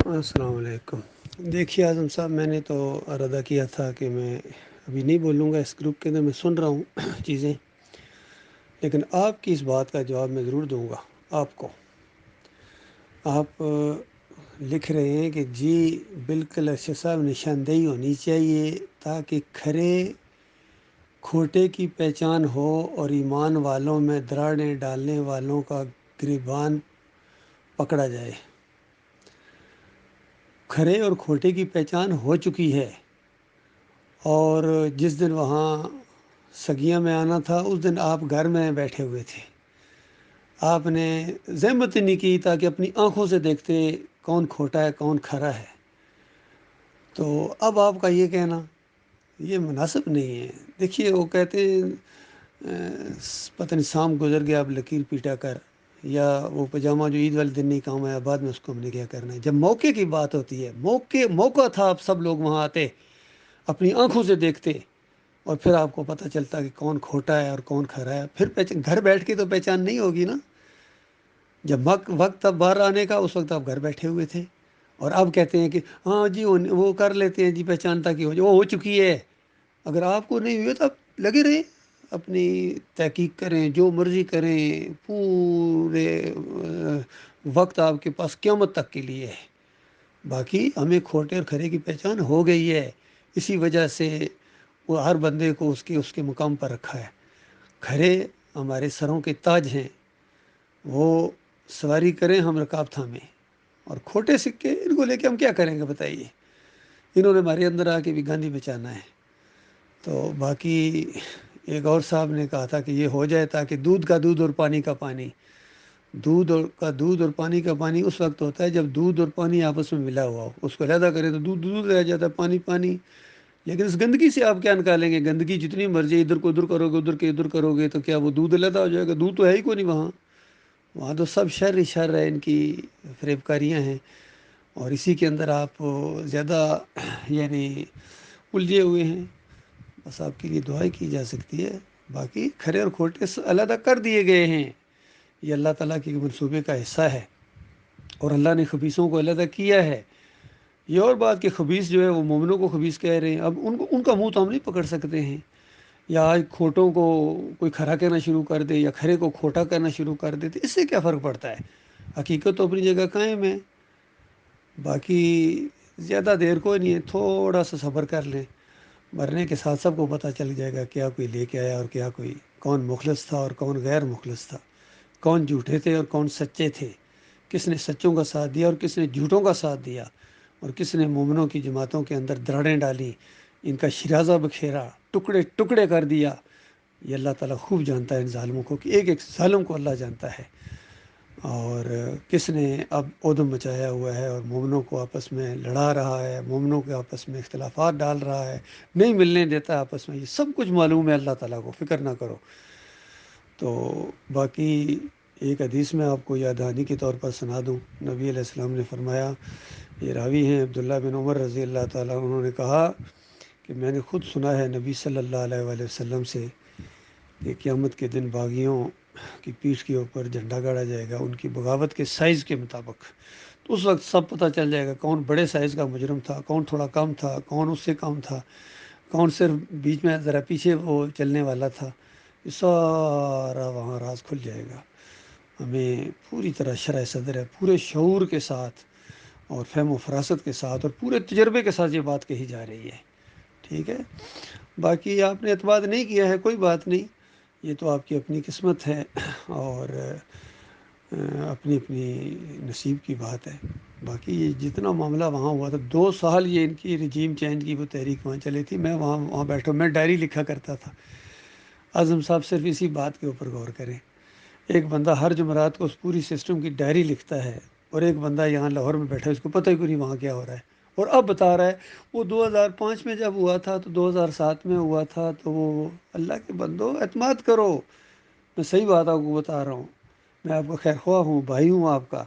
السلام علیکم۔ دیکھیے اعظم صاحب، میں نے تو ارادہ کیا تھا کہ میں ابھی نہیں بولوں گا اس گروپ کے اندر، میں سن رہا ہوں چیزیں، لیکن آپ کی اس بات کا جواب میں ضرور دوں گا آپ کو۔ آپ لکھ رہے ہیں کہ جی بالکل ارشد صاحب، نشاندہی ہونی چاہیے تاکہ کھرے کھوٹے کی پہچان ہو اور ایمان والوں میں دراڑیں ڈالنے والوں کا گریبان پکڑا جائے۔ کھرے اور کھوٹے کی پہچان ہو چکی ہے، اور جس دن وہاں سگیاں میں آنا تھا اس دن آپ گھر میں بیٹھے ہوئے تھے۔ آپ نے زحمت نہیں کی تاکہ اپنی آنکھوں سے دیکھتے کون کھوٹا ہے کون کھرا ہے۔ تو اب آپ کا یہ کہنا یہ مناسب نہیں ہے۔ دیکھیے وہ کہتے ہیں پتہ نہیں سام گزر گیا اب لکیر پیٹا کر، یا وہ پاجامہ جو عید والے دن نہیں کام آیا بعد میں اس کو ہم نے کیا کرنا ہے۔ جب موقع کی بات ہوتی ہے، موقع تھا، اب سب لوگ وہاں آتے، اپنی آنکھوں سے دیکھتے، اور پھر آپ کو پتہ چلتا کہ کون کھوٹا ہے اور کون کھرا ہے۔ پھر گھر بیٹھ کے تو پہچان نہیں ہوگی نا۔ جب وقت اب باہر آنے کا، اس وقت آپ گھر بیٹھے ہوئے تھے، اور اب کہتے ہیں کہ ہاں جی وہ کر لیتے ہیں جی پہچان تاکہ وہ ہو چکی ہے۔ اگر آپ کو نہیں ہوئے تو آپ لگے رہیں، اپنی تحقیق کریں، جو مرضی کریں، پورے وقت آپ کے پاس قیامت تک کے لیے ہے۔ باقی ہمیں کھوٹے اور کھرے کی پہچان ہو گئی ہے، اسی وجہ سے وہ ہر بندے کو اس کے مقام پر رکھا ہے۔ کھرے ہمارے سروں کے تاج ہیں، وہ سواری کریں ہم رکاب تھامیں، اور کھوٹے سکے ان کو لے کے ہم کیا کریں گے بتائیے۔ انہوں نے ہمارے اندر آ کے بھی گاندھی بچانا ہے۔ تو باقی ایک اور صاحب نے کہا تھا کہ یہ ہو جائے تاکہ دودھ کا دودھ اور پانی کا پانی، دودھ اور پانی کا پانی اس وقت ہوتا ہے جب دودھ اور پانی آپس میں ملا ہوا ہو۔ اس کو علیحدہ کریں تو دودھ رہ جاتا ہے، پانی پانی۔ لیکن اس گندگی سے آپ کیا نکالیں گے؟ گندگی جتنی مرضی ادھر کو ادھر کرو گے، ادھر کے ادھر کرو گے، تو کیا وہ دودھ علیحدہ ہو جائے گا؟ دودھ تو ہے ہی کوئی نہیں وہاں۔ وہاں تو سب شر ہی شر ہے، ان کی فریب کاریاں ہیں، اور اسی کے اندر آپ زیادہ یعنی الجھے ہوئے ہیں۔ بس آپ کے لیے دعائیں کی جا سکتی ہے۔ باقی کھرے اور کھوٹے علیحدہ کر دیے گئے ہیں، یہ اللہ تعالیٰ کے منصوبے کا حصہ ہے، اور اللہ نے خبیثوں کو علیحدہ کیا ہے۔ یہ اور بات کہ خبیث جو ہے وہ مومنوں کو خبیث کہہ رہے ہیں، اب ان کا منہ تو ہم نہیں پکڑ سکتے ہیں۔ یا آج کھوٹوں کو کوئی کھرا کہنا شروع کر دے یا کھرے کو کھوٹا کہنا شروع کر دے، تو اس سے کیا فرق پڑتا ہے؟ حقیقت تو اپنی جگہ قائم ہے۔ باقی زیادہ دیر کوئی نہیں ہے، تھوڑا سا صبر کر لیں، مرنے کے ساتھ سب کو پتہ چل جائے گا کیا کوئی لے کے آیا اور کیا کوئی، کون مخلص تھا اور کون غیر مخلص تھا، کون جھوٹے تھے اور کون سچے تھے، کس نے سچوں کا ساتھ دیا اور کس نے جھوٹوں کا ساتھ دیا، اور کس نے مومنوں کی جماعتوں کے اندر دراڑیں ڈالی، ان کا شرازہ بکھیرا، ٹکڑے ٹکڑے کر دیا۔ یہ اللہ تعالیٰ خوب جانتا ہے ان ظالموں کو، کہ ایک ایک ظالم کو اللہ جانتا ہے، اور کس نے اب عدم مچایا ہوا ہے اور مومنوں کو آپس میں لڑا رہا ہے، مومنوں کے آپس میں اختلافات ڈال رہا ہے، نہیں ملنے دیتا آپس میں۔ یہ سب کچھ معلوم ہے اللہ تعالیٰ کو، فکر نہ کرو۔ تو باقی ایک حدیث میں آپ کو یاد دہانی کے طور پر سنا دوں۔ نبی علیہ السلام نے فرمایا، یہ راوی ہیں عبداللہ بن عمر رضی اللہ تعالیٰ، انہوں نے کہا کہ میں نے خود سنا ہے نبی صلی اللہ علیہ وآلہ وسلم سے کہ قیامت کے دن باغیوں کی پیٹھ کے اوپر جھنڈا گاڑا جائے گا ان کی بغاوت کے سائز کے مطابق۔ تو اس وقت سب پتہ چل جائے گا کون بڑے سائز کا مجرم تھا، کون تھوڑا کم تھا، کون اس سے کم تھا، کون صرف بیچ میں ذرا پیچھے وہ چلنے والا تھا۔ یہ سارا وہاں راز کھل جائے گا۔ ہمیں پوری طرح شرح صدر ہے، پورے شعور کے ساتھ اور فہم و فراست کے ساتھ اور پورے تجربے کے ساتھ یہ بات کہی جا رہی ہے، ٹھیک ہے؟ باقی آپ نے اعتماد نہیں کیا ہے، کوئی بات نہیں، یہ تو آپ کی اپنی قسمت ہے، اور اپنی اپنی نصیب کی بات ہے۔ باقی یہ جتنا معاملہ وہاں ہوا تھا، 2 سال یہ ان کی رجیم چینج کی وہ تحریک وہاں چلی تھی، میں وہاں بیٹھا، میں ڈائری لکھا کرتا تھا۔ اعظم صاحب صرف اسی بات کے اوپر غور کریں، ایک بندہ ہر جمعرات کو اس پوری سسٹم کی ڈائری لکھتا ہے، اور ایک بندہ یہاں لاہور میں بیٹھا ہے، اس کو پتہ ہی کوئی نہیں وہاں کیا ہو رہا ہے، اور اب بتا رہا ہے وہ 2005 میں جب ہوا تھا تو 2007 میں ہوا تھا۔ تو وہ اللہ کے بندو اعتماد کرو، میں صحیح بات آپ کو بتا رہا ہوں، میں آپ کا خیر خواہ ہوں، بھائی ہوں آپ کا،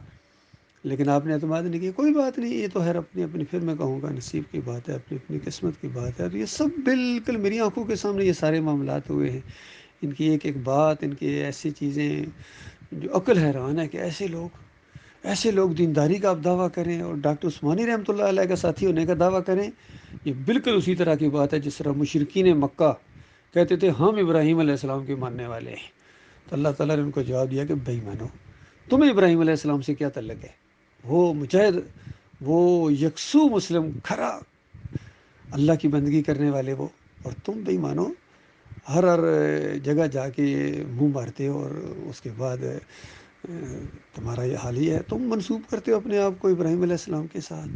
لیکن آپ نے اعتماد نہیں کیا، کوئی بات نہیں، یہ تو ہے اپنی اپنی، پھر میں کہوں گا نصیب کی بات ہے، اپنی اپنی قسمت کی بات ہے۔ اور یہ سب بالکل میری آنکھوں کے سامنے یہ سارے معاملات ہوئے ہیں، ان کی ایک ایک بات، ان کی ایسی چیزیں جو عقل حیران ہے کہ ایسے لوگ ایسے لوگ دینداری کا آپ دعویٰ کریں اور ڈاکٹر عثمانی رحمۃ اللہ علیہ کا ساتھی ہونے کا دعویٰ کریں، یہ بالکل اسی طرح کی بات ہے جس طرح مشرکین مکہ کہتے تھے ہم ابراہیم علیہ السلام کے ماننے والے ہیں۔ تو اللہ تعالیٰ نے ان کو جواب دیا کہ بے ایمانو، تمہیں ابراہیم علیہ السلام سے کیا تعلق ہے؟ وہ مجاہد، وہ یکسو مسلم کھرا اللہ کی بندگی کرنے والے وہ، اور تم بے ایمانو ہر جگہ جا کے منہ مارتے ہو، اور اس کے بعد تمہارا یہ حال ہی ہے، تم منسوب کرتے ہو اپنے آپ کو ابراہیم علیہ السلام کے ساتھ۔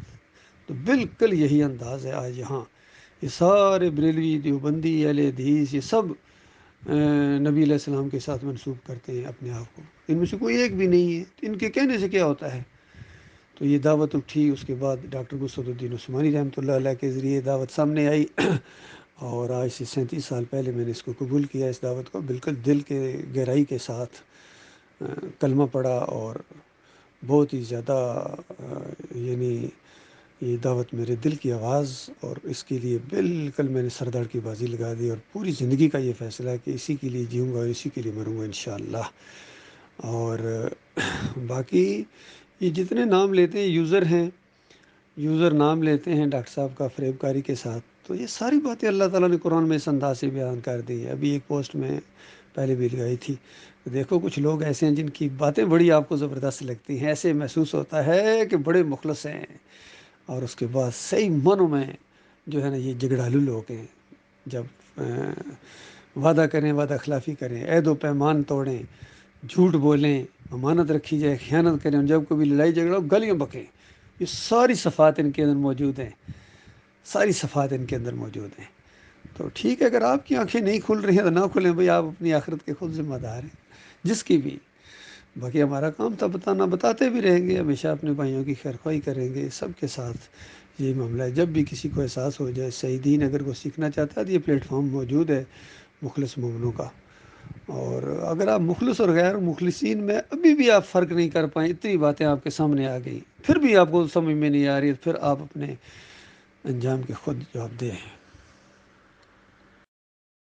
تو بالکل یہی انداز ہے آج یہاں، یہ سارے بریلوی دیوبندی اہل حدیث یہ سب نبی علیہ السلام کے ساتھ منسوب کرتے ہیں اپنے آپ کو، ان میں سے کوئی ایک بھی نہیں ہے۔ ان کے کہنے سے کیا ہوتا ہے؟ تو یہ دعوت اٹھی، اس کے بعد ڈاکٹر گسد الدین عثمانی رحمۃ اللہ علیہ کے ذریعے دعوت سامنے آئی اور آج سے 37 سال پہلے میں نے اس کو قبول کیا، اس دعوت کو بالکل دل کے گہرائی کے ساتھ کلمہ پڑھا، اور بہت ہی زیادہ یعنی یہ دعوت میرے دل کی آواز، اور اس کے لیے بالکل میں نے سردار کی بازی لگا دی، اور پوری زندگی کا یہ فیصلہ ہے کہ اسی کے لیے جیوں گا اور اسی کے لیے مروں گا انشاءاللہ۔ اور باقی یہ جتنے نام لیتے ہیں یوزر ہیں، یوزر نام لیتے ہیں ڈاکٹر صاحب کا فریب کاری کے ساتھ، تو یہ ساری باتیں اللہ تعالیٰ نے قرآن میں اس انداز سے بیان کر دی ہے۔ ابھی ایک پوسٹ میں پہلے بھی لگائی تھی، دیکھو کچھ لوگ ایسے ہیں جن کی باتیں بڑی آپ کو زبردست لگتی ہیں، ایسے محسوس ہوتا ہے کہ بڑے مخلص ہیں، اور اس کے بعد صحیح منوں میں جو ہے نا یہ جگڑالو لوگ ہیں، جب وعدہ کریں وعدہ خلافی کریں، عہد و پیمان توڑیں، جھوٹ بولیں، امانت رکھی جائے خیانت کریں، اور جب کبھی لڑائی جھگڑا ہو گلیاں بکیں، یہ ساری صفات ان کے اندر موجود ہیں، ساری صفات ان کے اندر موجود ہیں۔ تو ٹھیک ہے، اگر آپ کی آنکھیں نہیں کھل رہی ہیں تو نہ کھلیں بھائی، آپ اپنی آخرت کے خود ذمہ دار ہیں جس کی بھی۔ باقی ہمارا کام تھا بتانا، بتاتے بھی رہیں گے، ہمیشہ اپنے بھائیوں کی خیرخواہی کریں گے، سب کے ساتھ یہی معاملہ ہے۔ جب بھی کسی کو احساس ہو جائے صحیح دین اگر کوئی سیکھنا چاہتا ہے تو یہ پلیٹ فارم موجود ہے مخلص مومنوں کا، اور اگر آپ مخلص اور غیر مخلصین میں ابھی بھی آپ فرق نہیں کر پائیں، اتنی باتیں آپ کے سامنے آ گئی، پھر بھی آپ کو سمجھ میں نہیں آ رہی، پھر آپ اپنے انجام کے خود جواب دیں۔